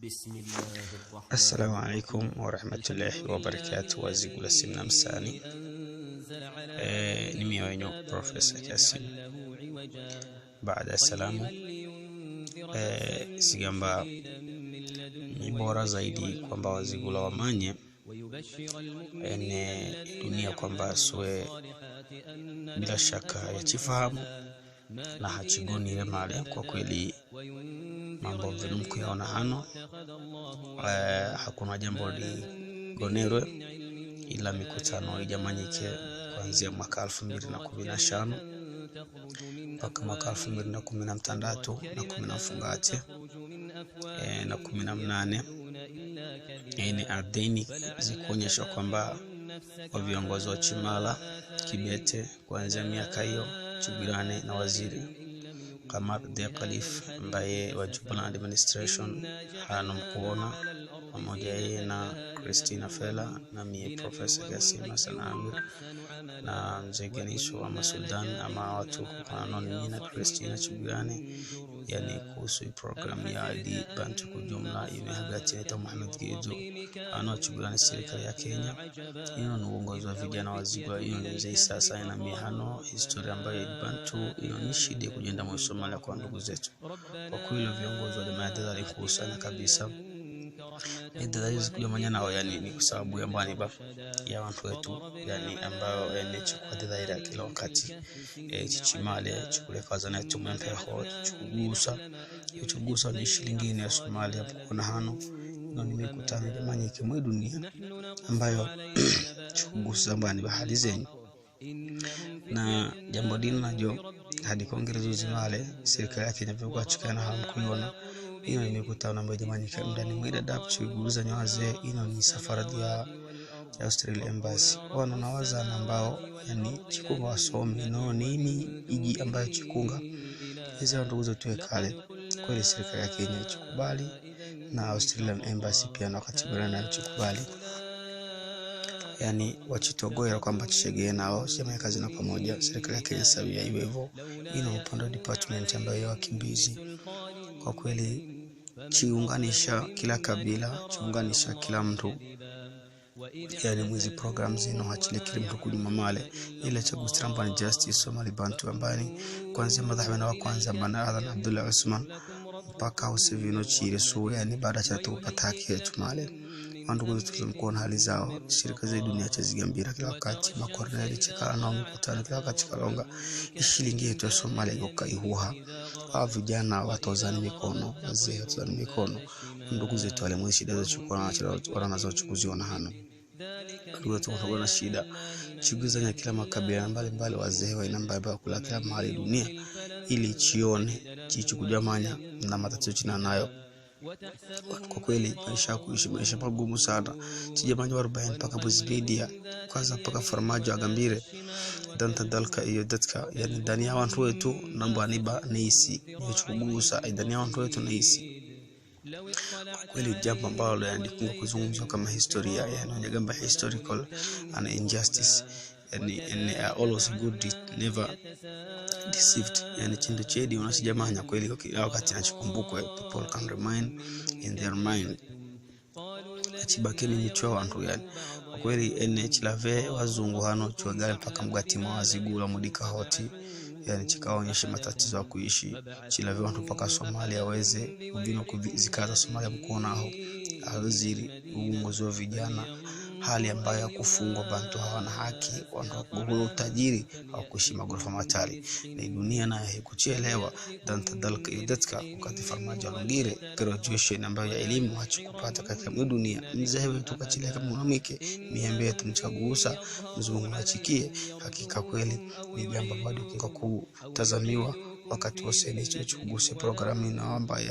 السلام عليكم ورحمة الله وبركاته. وزيقول السمنا مساني نمي وينو بروفيسور كاسم بعد السلام sigamba ni bora zaidi kwamba wazigula wamanye ene dunia kwamba swe bila shaka yachifahamu na hachigoni ile mali. Kwa kweli mambo vinu kuyaona hano hakuna jambo ligonerwe ila mikutano ijamanyike kuanzia mwaka 2015 mpaka mwaka 2016 na 10 fungate na 18 ni ardeni zikuonyesha kwamba wa viongozi wa Chimala Kibete kuanzia miaka hiyo Chugirane na waziri Kamar de Khalif ambaye wa Jubaland administration hana mkuona pamoja yeye na Christina Fela na mie Professor Kasim Hassan Amir na mzegenisho wa Masuldan ama watu kwa mimi na Christina Chugirane, yani kuhusu program ya ID Bantu kwa jumla imehagati na Muhammad Gejo ana Chugirane serikali ya Kenya. Hiyo ni uongozi wa vijana wazigwa, hiyo ni mzee sasa na mihano historia ambayo Bantu hiyo ni shida kujenda mwa Somalia kwa ndugu zetu. Kwa kweli viongozi wa madhara kusana kabisa idara zikuja manyana yani ni kwa sababu ya mbani ba ya watu wetu yani ambao chukua dira kila wakati Chimale chukule kaza na tumempa ho chugusa ni shilingi ya Somalia kuna hano na nimekutana jamani kimwe dunia ambayo chugusa mbani ba hali zenyu na jambo dini najo hadi kongrezo zimale serikali yake inavyokuwa chukana hamkuiona. Hiyo nimekutana na jamani ndani mwida dapchi guruza nyawaze ino ni safari ya Australia Embassy wana nawaza ambao yani chikunga wasomi no nini iji ambayo chikunga hizo ndugu zetu kale kweli serikali ya Kenya chukubali na Australian Embassy pia na wakati bwana chukubali yani wachitogoya kwamba chishegee nao sema kazi na pamoja serikali ya Kenya sawia hivyo ina upande department ambayo wakimbizi. Kwa kweli chiunganisha kila kabila, chiunganisha kila mtu yani mwizi programs ino hachile kila mtu kujuma male ile chagustiramba ni Justice Somali Bantu ambani kwanza madhhabana wa kwanza bana Adhan Abdullah Usman mpaka usivino chire so yani baada cha tupataki yetu male ndugu zetu mkoona hali zao shirika za dunia chazigambira kila wakati makorneli chikala na mkutano kila wakati kalonga shilingi yetu ya Somalia ikaihuha vijana watozani mikono wazee watozani mikono ndugu zetu wale mwe shida za chukua na wanazo chukuziwa na hano ndugu zetu wana shida chuguzanya kila makabila mbalimbali wazee wa inamba kula kila mahali dunia ili chione chichukujamanya na matatizo china nayo. Kwa kweli maisha kuishi maisha magumu sana sijamani 40 mpaka Buzbedia kwanza mpaka Farmajo agambire danta dalka iyo datka yani ndani ya watu wetu namba niba neisi nichugusa ndani ya watu wetu neisi. Kwa kweli jambo ambalo yandikunga kuzungumzwa kama historia yani unagamba historical and injustice yani always good never deceived yani chindo chedi unasijamanya kweli wakati anachokumbukwa people can remain in their mind achibakeni michwa wantu yani. Kwa kweli chilave wazungu hano chuagale mpaka mgati mwazigula mudika hoti yani chikaonyesha matatizo ya kuishi chilave wantu mpaka Somalia weze vino kuzikaza Somalia mkoonao waziri uongozi wa vijana hali ambayo kufungwa Bantu hawana haki wanakugula utajiri au kuishi magorofa matali ni dunia na haikuchelewa danta dalka idatka wakati Farmajo ngire graduation ambayo ya elimu hachukupata katika dunia mzewe tukachile kama mwanamke miembe tumchagusa mzungu achikie. Hakika kweli ni jambo bado kutazamiwa wakati wose ni chuguse programu na ambayo